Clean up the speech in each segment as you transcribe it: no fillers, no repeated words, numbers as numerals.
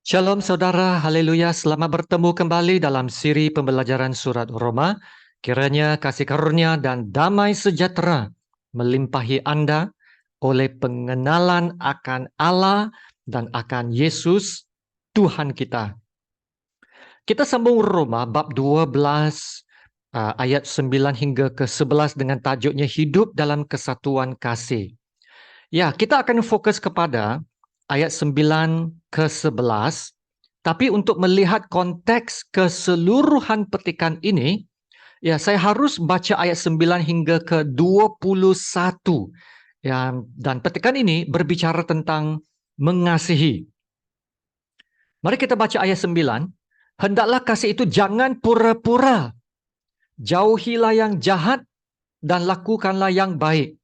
Shalom saudara, haleluya, selamat bertemu kembali dalam siri pembelajaran surat Roma. Kiranya kasih karunia dan damai sejahtera melimpahi Anda oleh pengenalan akan Allah dan akan Yesus Tuhan kita. Kita sambung Roma bab 12 ayat 9 hingga ke 11 dengan tajuknya hidup dalam kesatuan kasih. Ya, kita akan fokus kepada ayat 9 ke 11. Tapi untuk melihat konteks keseluruhan petikan ini, ya saya harus baca ayat 9 hingga ke 21. Ya, dan petikan ini berbicara tentang mengasihi. Mari kita baca ayat 9. Hendaklah kasih itu jangan pura-pura. Jauhilah yang jahat dan lakukanlah yang baik.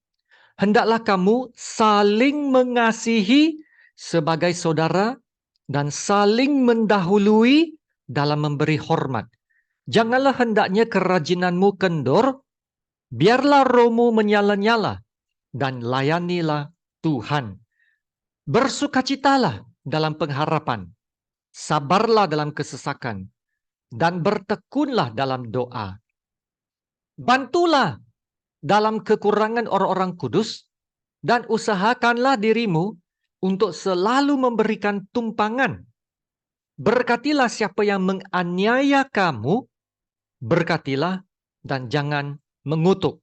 Hendaklah kamu saling mengasihi sebagai saudara dan saling mendahului dalam memberi hormat. Janganlah hendaknya kerajinanmu kendor, biarlah rohmu menyala-nyala dan layanilah Tuhan. Bersukacitalah dalam pengharapan, sabarlah dalam kesesakan, dan bertekunlah dalam doa. Bantulah dalam kekurangan orang-orang kudus, dan usahakanlah dirimu untuk selalu memberikan tumpangan. Berkatilah siapa yang menganiaya kamu, berkatilah dan jangan mengutuk.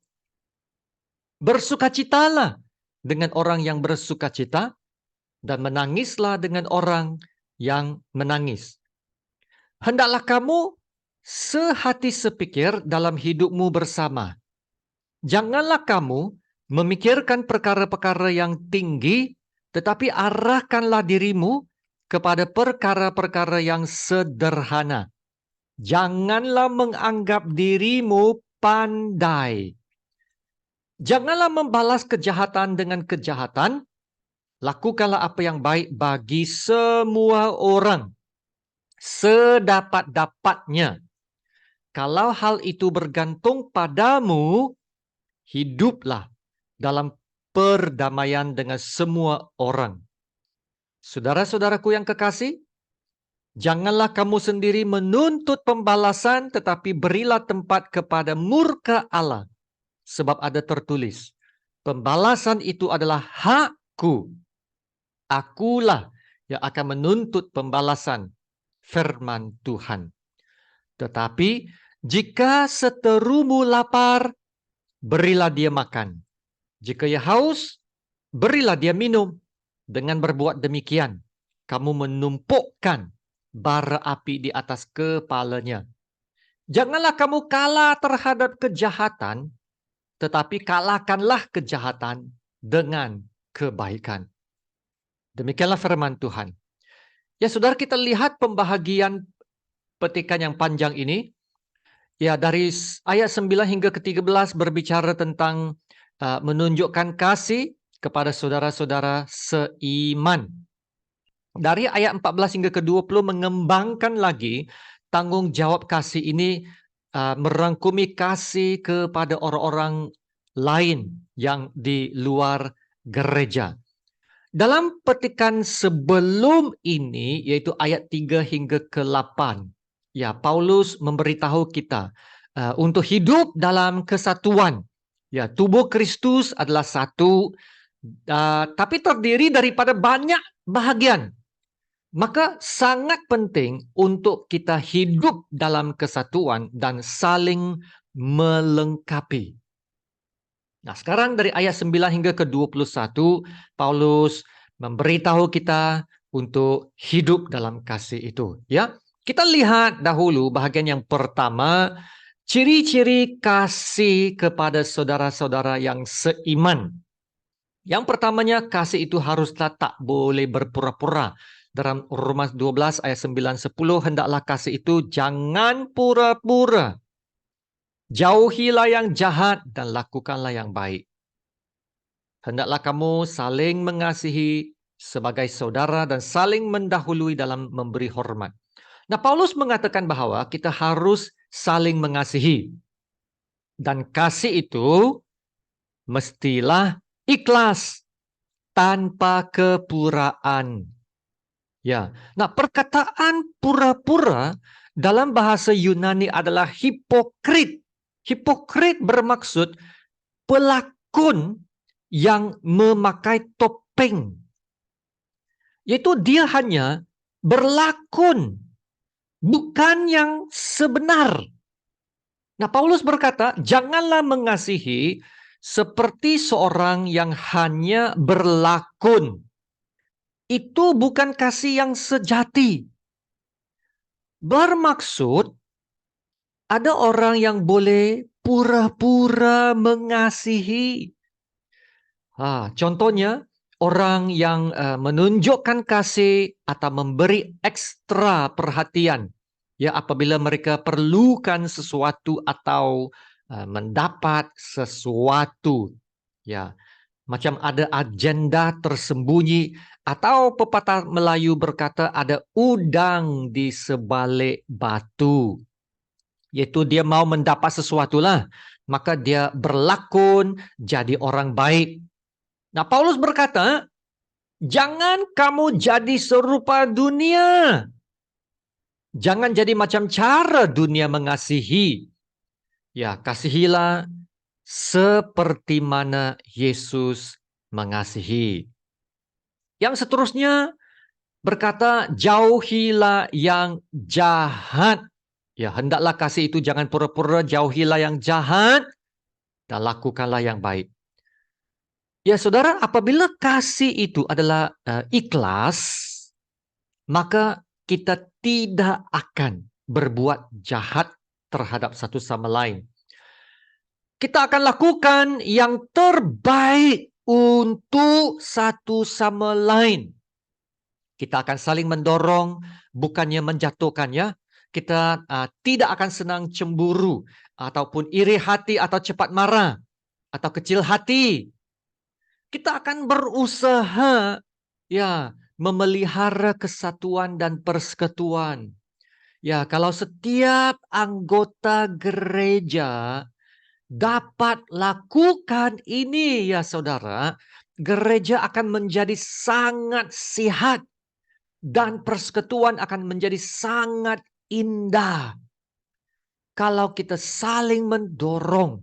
Bersukacitalah dengan orang yang bersukacita, dan menangislah dengan orang yang menangis. Hendaklah kamu sehati sepikir dalam hidupmu bersama. Janganlah kamu memikirkan perkara-perkara yang tinggi, tetapi arahkanlah dirimu kepada perkara-perkara yang sederhana. Janganlah menganggap dirimu pandai. Janganlah membalas kejahatan dengan kejahatan. Lakukanlah apa yang baik bagi semua orang, sedapat-dapatnya. Kalau hal itu bergantung padamu, hiduplah dalam perdamaian dengan semua orang. Saudara-saudaraku yang kekasih, janganlah kamu sendiri menuntut pembalasan, tetapi berilah tempat kepada murka Allah. Sebab ada tertulis, pembalasan itu adalah hakku. Akulah yang akan menuntut pembalasan, firman Tuhan. Tetapi jika seterumu lapar, berilah dia makan. Jika ia haus, berilah dia minum. Dengan berbuat demikian, kamu menumpukkan bara api di atas kepalanya. Janganlah kamu kalah terhadap kejahatan, tetapi kalahkanlah kejahatan dengan kebaikan. Demikianlah firman Tuhan. Ya, saudara, kita lihat pembahagian petikan yang panjang ini. Ya, dari ayat 9 hingga ke-13 berbicara tentang menunjukkan kasih kepada saudara-saudara seiman. Dari ayat 14 hingga ke-20 mengembangkan lagi tanggung jawab kasih ini, merangkumi kasih kepada orang-orang lain yang di luar gereja. Dalam petikan sebelum ini, yaitu ayat 3 hingga ke-8, ya, Paulus memberitahu kita untuk hidup dalam kesatuan. Ya, tubuh Kristus adalah satu, tapi terdiri daripada banyak bahagian. Maka sangat penting untuk kita hidup dalam kesatuan dan saling melengkapi. Nah, sekarang dari ayat 9 hingga ke 21, Paulus memberitahu kita untuk hidup dalam kasih itu. Ya, kita lihat dahulu bahagian yang pertama, ciri-ciri kasih kepada saudara-saudara yang seiman. Yang pertamanya, kasih itu haruslah tak boleh berpura-pura. Dalam Roma 12 ayat 9-10, hendaklah kasih itu jangan pura-pura. Jauhilah yang jahat dan lakukanlah yang baik. Hendaklah kamu saling mengasihi sebagai saudara dan saling mendahului dalam memberi hormat. Nah, Paulus mengatakan bahwa kita harus saling mengasihi. Dan kasih itu mestilah ikhlas tanpa kepuraan. Ya. Nah, perkataan pura-pura dalam bahasa Yunani adalah hipokrit. Hipokrit bermaksud pelakon yang memakai topeng. Yaitu dia hanya berlakon, bukan yang sebenar. Nah, Paulus berkata, janganlah mengasihi seperti seorang yang hanya berlakon. Itu bukan kasih yang sejati. Bermaksud, ada orang yang boleh pura-pura mengasihi. Contohnya, orang yang menunjukkan kasih atau memberi ekstra perhatian. Ya, apabila mereka perlukan sesuatu atau mendapat sesuatu. Ya, macam ada agenda tersembunyi, atau pepatah Melayu berkata ada udang di sebalik batu. Yaitu dia mau mendapat sesuatu lah, maka dia berlakon jadi orang baik. Nah, Paulus berkata, jangan kamu jadi serupa dunia. Jangan jadi macam cara dunia mengasihi. Ya, kasihilah seperti mana Yesus mengasihi. Yang seterusnya berkata, jauhilah yang jahat. Ya, hendaklah kasih itu jangan pura-pura, jauhilah yang jahat dan lakukanlah yang baik. Ya, saudara, apabila kasih itu adalah ikhlas, maka kita tidak akan berbuat jahat terhadap satu sama lain. Kita akan lakukan yang terbaik untuk satu sama lain. Kita akan saling mendorong, bukannya menjatuhkan ya. Kita tidak akan senang cemburu, ataupun iri hati, atau cepat marah, atau kecil hati. Kita akan berusaha ya memelihara kesatuan dan persekutuan. Ya, kalau setiap anggota gereja dapat lakukan ini ya saudara, gereja akan menjadi sangat sehat dan persekutuan akan menjadi sangat indah. Kalau kita saling mendorong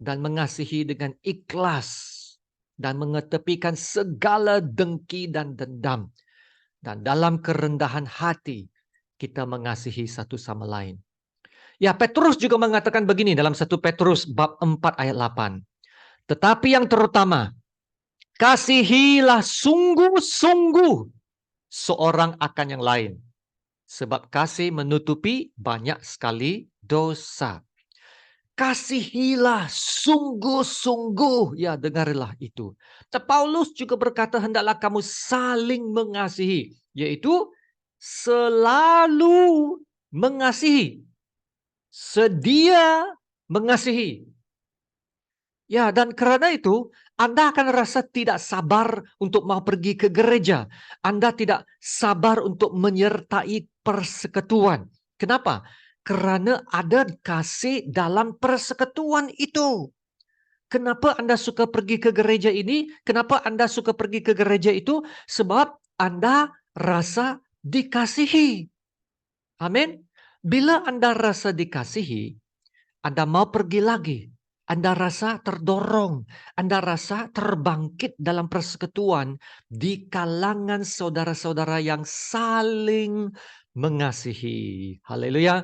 dan mengasihi dengan ikhlas dan mengetepikan segala dengki dan dendam. Dan dalam kerendahan hati kita mengasihi satu sama lain. Ya, Petrus juga mengatakan begini dalam 1 Petrus bab 4 ayat 8. Tetapi yang terutama, kasihilah sungguh-sungguh seorang akan yang lain. Sebab kasih menutupi banyak sekali dosa. Kasihilah sungguh-sungguh. Ya, dengarlah itu. Paulus juga berkata, hendaklah kamu saling mengasihi. Yaitu selalu mengasihi. Sedia mengasihi. Ya, dan karena itu, Anda akan rasa tidak sabar untuk mau pergi ke gereja. Anda tidak sabar untuk menyertai persekutuan. Kenapa? Karena ada kasih dalam persekutuan itu. Kenapa Anda suka pergi ke gereja ini? Kenapa Anda suka pergi ke gereja itu? Sebab Anda rasa dikasihi. Amin. Bila Anda rasa dikasihi, Anda mau pergi lagi. Anda rasa terdorong. Anda rasa terbangkit dalam persekutuan di kalangan saudara-saudara yang saling mengasihi. Haleluya.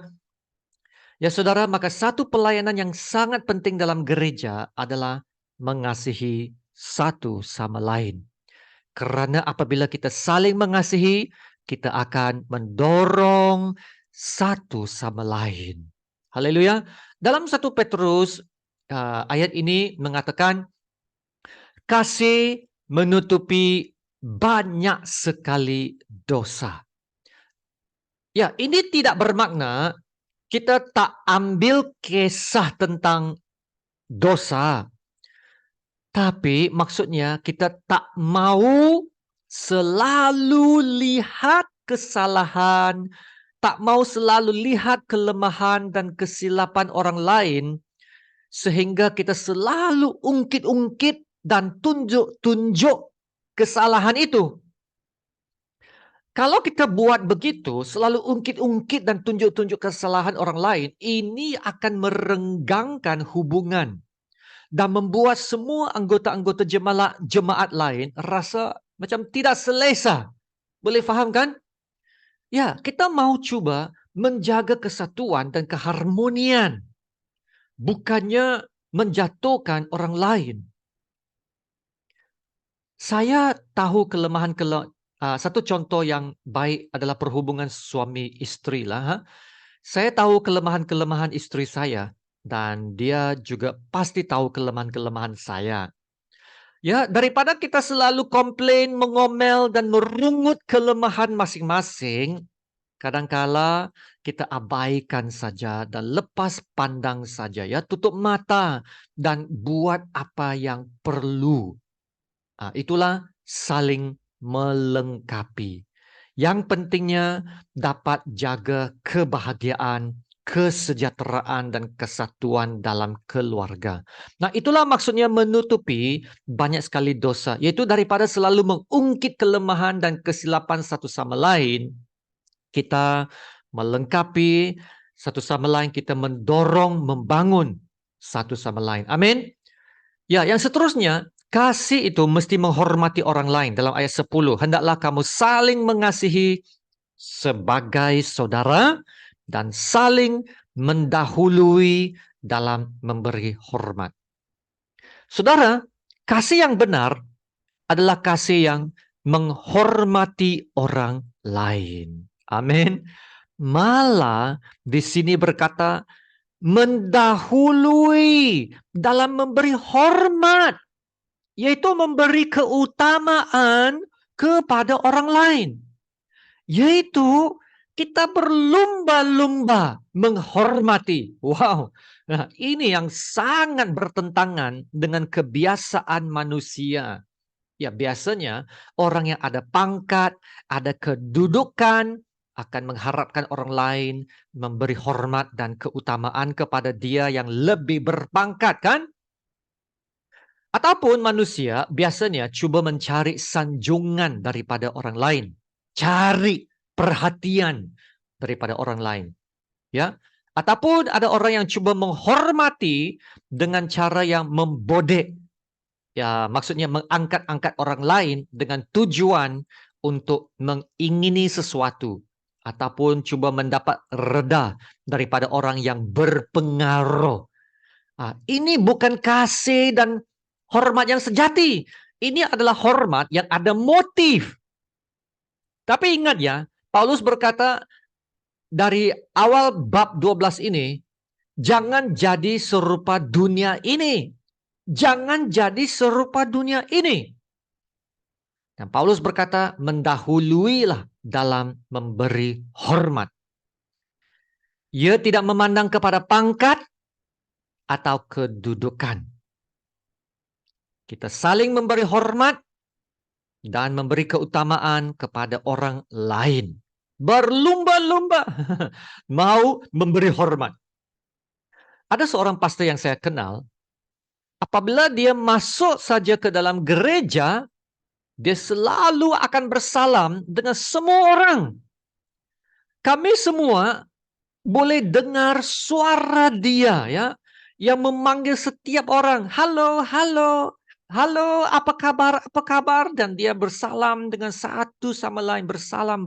Ya saudara, maka satu pelayanan yang sangat penting dalam gereja adalah mengasihi satu sama lain. Karena apabila kita saling mengasihi, kita akan mendorong satu sama lain. Haleluya. Dalam 1 Petrus ayat ini mengatakan kasih menutupi banyak sekali dosa. Ya, ini tidak bermakna kita tak ambil kisah tentang dosa. Tapi maksudnya kita tak mau selalu lihat kesalahan, tak mau selalu lihat kelemahan dan kesilapan orang lain, sehingga kita selalu ungkit-ungkit dan tunjuk-tunjuk kesalahan itu. Kalau kita buat begitu, selalu ungkit-ungkit dan tunjuk-tunjuk kesalahan orang lain, ini akan merenggangkan hubungan dan membuat semua anggota-anggota jemaat lain rasa macam tidak selesa. Boleh faham kan? Ya, kita mau coba menjaga kesatuan dan keharmonian, bukannya menjatuhkan orang lain. Saya tahu satu contoh yang baik adalah perhubungan suami istri lah. Saya tahu kelemahan-kelemahan istri saya dan dia juga pasti tahu kelemahan-kelemahan saya. Ya, daripada kita selalu komplain, mengomel dan merungut kelemahan masing-masing, kadangkala kita abaikan saja dan lepas pandang saja ya, tutup mata dan buat apa yang perlu. Itulah saling melengkapi. Yang pentingnya dapat jaga kebahagiaan, kesejahteraan, dan kesatuan dalam keluarga. Nah, itulah maksudnya menutupi banyak sekali dosa, yaitu daripada selalu mengungkit kelemahan dan kesilapan satu sama lain, kita melengkapi satu sama lain, kita mendorong, membangun satu sama lain. Amin. Ya, yang seterusnya, kasih itu mesti menghormati orang lain. Dalam ayat 10, hendaklah kamu saling mengasihi sebagai saudara dan saling mendahului dalam memberi hormat. Saudara, kasih yang benar adalah kasih yang menghormati orang lain. Amin. Malah di sini berkata mendahului dalam memberi hormat, yaitu memberi keutamaan kepada orang lain. Yaitu kita berlumba-lumba menghormati. Wow. Nah, ini yang sangat bertentangan dengan kebiasaan manusia. Ya, biasanya orang yang ada pangkat, ada kedudukan, akan mengharapkan orang lain memberi hormat dan keutamaan kepada dia yang lebih berpangkat, kan? Ataupun manusia biasanya cuba mencari sanjungan daripada orang lain. Cari perhatian daripada orang lain. Ya. Ataupun ada orang yang cuba menghormati dengan cara yang membodek. Ya, maksudnya mengangkat-angkat orang lain dengan tujuan untuk mengingini sesuatu. Ataupun cuba mendapat reda daripada orang yang berpengaruh. Ini bukan kasih dan hormat yang sejati. Ini adalah hormat yang ada motif. Tapi ingat ya, Paulus berkata dari awal bab 12 ini, jangan jadi serupa dunia ini. Jangan jadi serupa dunia ini. Dan Paulus berkata, mendahuluilah dalam memberi hormat. Ia tidak memandang kepada pangkat atau kedudukan. Kita saling memberi hormat dan memberi keutamaan kepada orang lain. Berlumba-lumba mau memberi hormat. Ada seorang pastor yang saya kenal, apabila dia masuk saja ke dalam gereja, dia selalu akan bersalam dengan semua orang. Kami semua boleh dengar suara dia ya, yang memanggil setiap orang, halo, halo, halo, apa kabar, apa kabar, dan dia bersalam dengan satu sama lain, bersalam.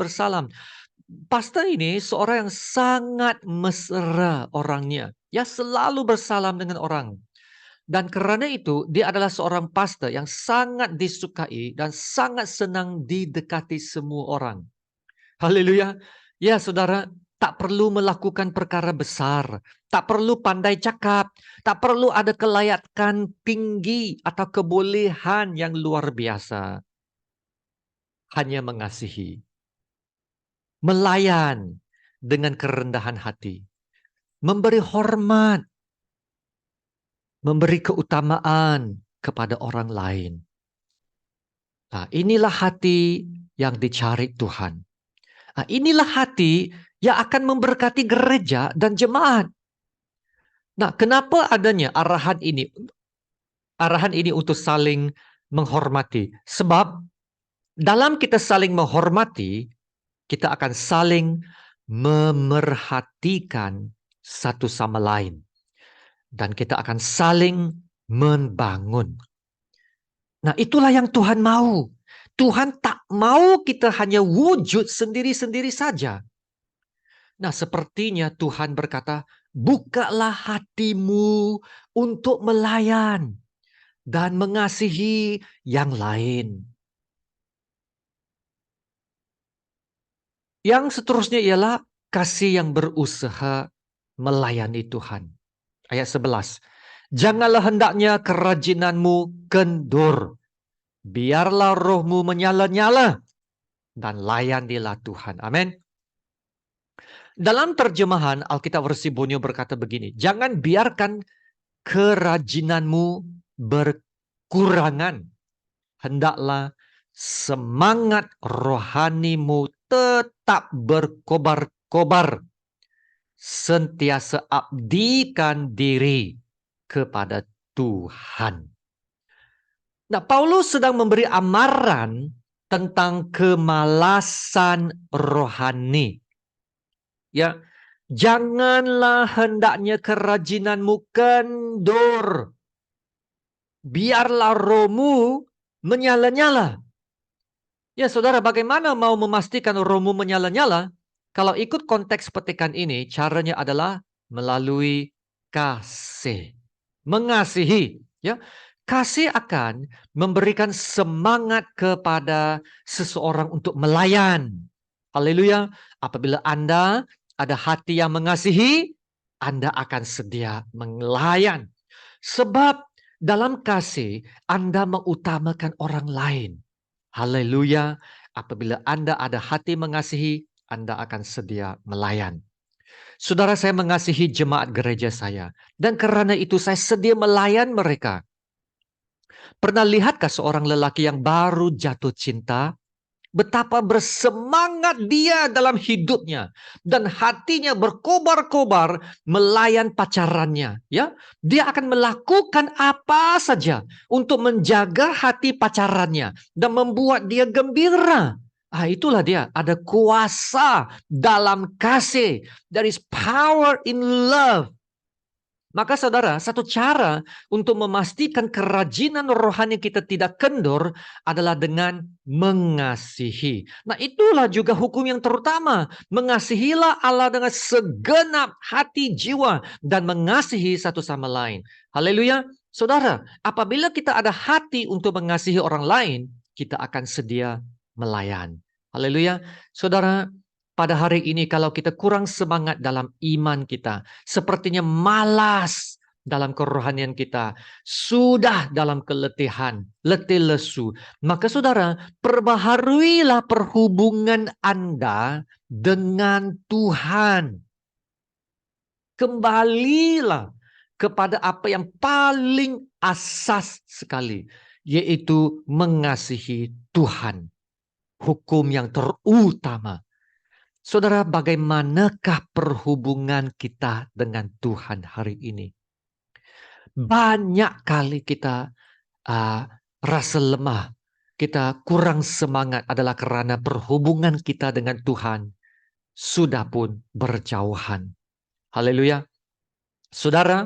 Pastor ini seorang yang sangat mesra orangnya, ya selalu bersalam dengan orang. Dan kerana itu, dia adalah seorang pastor yang sangat disukai dan sangat senang didekati semua orang. Haleluya. Ya saudara, tak perlu melakukan perkara besar. Tak perlu pandai cakap. Tak perlu ada kelayakan tinggi atau kebolehan yang luar biasa. Hanya mengasihi. Melayan dengan kerendahan hati. Memberi hormat. Memberi keutamaan kepada orang lain. Nah, inilah hati yang dicari Tuhan. Nah, inilah hati yang akan memberkati gereja dan jemaat. Nah, kenapa adanya arahan ini? Arahan ini untuk saling menghormati. Sebab dalam kita saling menghormati, kita akan saling memerhatikan satu sama lain. Dan kita akan saling membangun. Nah, itulah yang Tuhan mau. Tuhan tak mau kita hanya wujud sendiri-sendiri saja. Nah, sepertinya Tuhan berkata, bukalah hatimu untuk melayan dan mengasihi yang lain. Yang seterusnya ialah kasih yang berusaha melayani Tuhan. Ayat 11. Janganlah hendaknya kerajinanmu kendur. Biarlah rohmu menyala-nyala dan layanilah Tuhan. Amin. Dalam terjemahan Alkitab versi Bonyo berkata begini, jangan biarkan kerajinanmu berkurangan. Hendaklah semangat rohanimu tetap berkobar-kobar. Sentiasa abdikan diri kepada Tuhan. Nah, Paulus sedang memberi amaran tentang kemalasan rohani. Ya, janganlah hendaknya kerajinanmu kendur. Biarlah rohmu menyala-nyala. Ya, saudara, bagaimana mau memastikan rohmu menyala-nyala? Kalau ikut konteks petikan ini, caranya adalah melalui kasih. Mengasihi. Ya, kasih akan memberikan semangat kepada seseorang untuk melayan. Haleluya. Apabila Anda ada hati yang mengasihi, Anda akan sedia melayan. Sebab dalam kasih, Anda mengutamakan orang lain. Haleluya. Apabila Anda ada hati mengasihi, Anda akan sedia melayan. Saudara, saya mengasihi jemaat gereja saya. Dan karena itu saya sedia melayan mereka. Pernah lihatkah seorang lelaki yang baru jatuh cinta? Betapa bersemangat dia dalam hidupnya. Dan hatinya berkobar-kobar melayan pacarannya. Ya, dia akan melakukan apa saja untuk menjaga hati pacarannya. Dan membuat dia gembira. Itulah dia. Ada kuasa dalam kasih. There is power in love. Maka saudara, satu cara untuk memastikan kerajinan rohani kita tidak kendur adalah dengan mengasihi. Nah, itulah juga hukum yang terutama. Mengasihilah Allah dengan segenap hati jiwa dan mengasihi satu sama lain. Haleluya. Saudara, apabila kita ada hati untuk mengasihi orang lain, kita akan sedia melayan. Haleluya. Saudara, pada hari ini kalau kita kurang semangat dalam iman kita, sepertinya malas dalam kerohanian kita, sudah dalam keletihan, letih lesu, maka saudara, perbaharuilah perhubungan Anda dengan Tuhan. Kembalilah kepada apa yang paling asas sekali, yaitu mengasihi Tuhan. Hukum yang terutama. Saudara, bagaimanakah perhubungan kita dengan Tuhan hari ini? Banyak kali kita rasa lemah, kita kurang semangat adalah karena perhubungan kita dengan Tuhan sudah pun berjauhan. Haleluya. Saudara,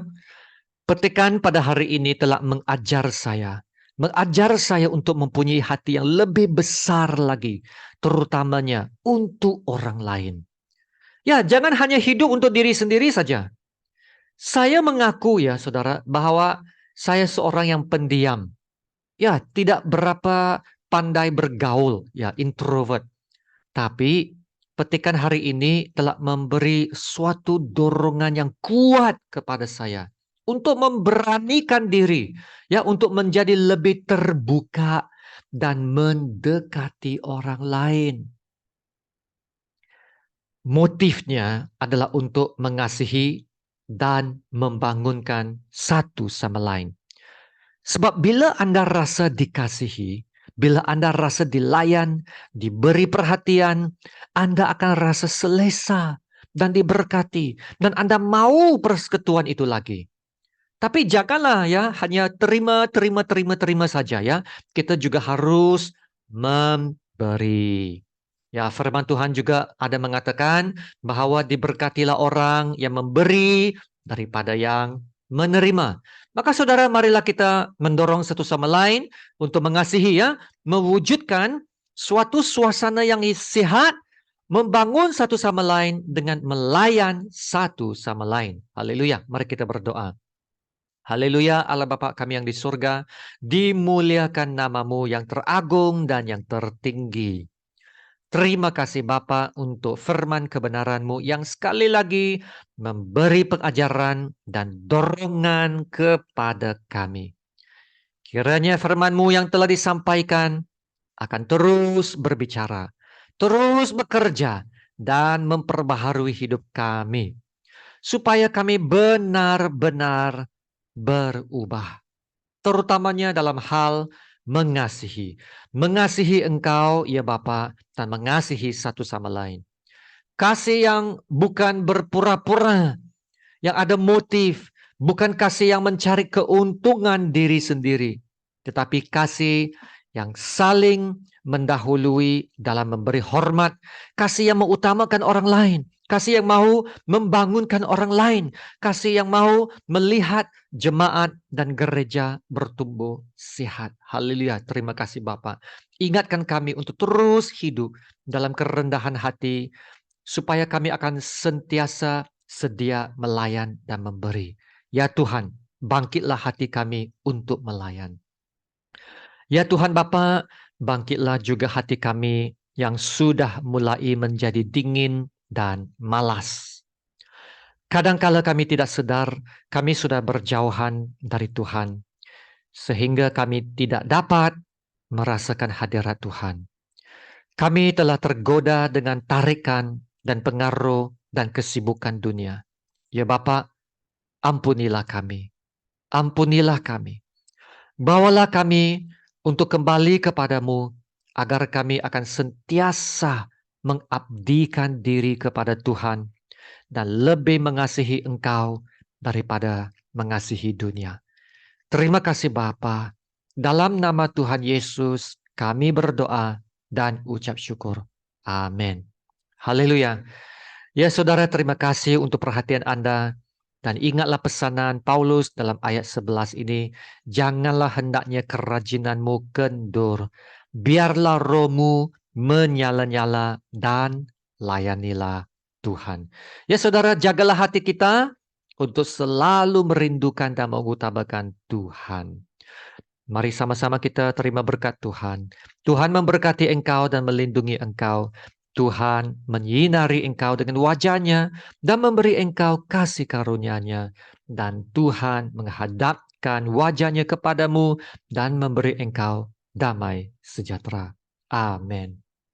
petikan pada hari ini telah mengajar saya untuk mempunyai hati yang lebih besar lagi, terutamanya untuk orang lain. Ya, jangan hanya hidup untuk diri sendiri saja. Saya mengaku ya, saudara, bahwa saya seorang yang pendiam. Ya, tidak berapa pandai bergaul, ya, introvert. Tapi petikan hari ini telah memberi suatu dorongan yang kuat kepada saya untuk memberanikan diri, ya, untuk menjadi lebih terbuka dan mendekati orang lain. Motifnya adalah untuk mengasihi dan membangunkan satu sama lain. Sebab bila Anda rasa dikasihi, bila Anda rasa dilayan, diberi perhatian, Anda akan rasa selesa dan diberkati. Dan Anda mau persekutuan itu lagi. Tapi janganlah ya hanya terima saja ya. Kita juga harus memberi. Ya, firman Tuhan juga ada mengatakan bahwa diberkatilah orang yang memberi daripada yang menerima. Maka saudara, marilah kita mendorong satu sama lain untuk mengasihi, ya, mewujudkan suatu suasana yang sehat, membangun satu sama lain dengan melayan satu sama lain. Haleluya. Mari kita berdoa. Haleluya, Allah Bapa kami yang di surga, dimuliakan namamu yang teragung dan yang tertinggi. Terima kasih Bapa untuk firman kebenaran-Mu yang sekali lagi memberi pengajaran dan dorongan kepada kami. Kiranya firman-Mu yang telah disampaikan akan terus berbicara, terus bekerja, dan memperbaharui hidup kami. Supaya kami benar-benar berubah. Terutamanya dalam hal mengasihi. Mengasihi Engkau, ya Bapa, dan mengasihi satu sama lain. Kasih yang bukan berpura-pura, yang ada motif, bukan kasih yang mencari keuntungan diri sendiri, tetapi kasih yang saling mendahului dalam memberi hormat, kasih yang mengutamakan orang lain, kasih yang mau membangunkan orang lain, kasih yang mau melihat jemaat dan gereja bertumbuh sehat. Haleluya, terima kasih Bapak. Ingatkan kami untuk terus hidup dalam kerendahan hati, supaya kami akan sentiasa sedia melayan dan memberi. Ya Tuhan, bangkitlah hati kami untuk melayan. Ya Tuhan Bapa, bangkitlah juga hati kami yang sudah mulai menjadi dingin dan malas. Kadangkala kami tidak sadar, kami sudah berjauhan dari Tuhan, sehingga kami tidak dapat merasakan hadirat Tuhan. Kami telah tergoda dengan tarikan dan pengaruh dan kesibukan dunia. Ya Bapa, ampunilah kami. Ampunilah kami. Bawalah kami untuk kembali kepadamu, agar kami akan sentiasa mengabdikan diri kepada Tuhan dan lebih mengasihi Engkau daripada mengasihi dunia. Terima kasih Bapa. Dalam nama Tuhan Yesus kami berdoa dan ucap syukur. Amin. Haleluya. Ya saudara, terima kasih untuk perhatian Anda. Dan ingatlah pesanan Paulus dalam ayat 11 ini. Janganlah hendaknya kerajinanmu kendur. Biarlah rohmu menyala-nyala dan layanilah Tuhan. Ya saudara, jagalah hati kita untuk selalu merindukan dan mengutamakan Tuhan. Mari sama-sama kita terima berkat Tuhan. Tuhan memberkati engkau dan melindungi engkau. Tuhan menyinari engkau dengan wajah-Nya dan memberi engkau kasih karunia-Nya. Dan Tuhan menghadapkan wajah-Nya kepadamu dan memberi engkau damai sejahtera. Amin.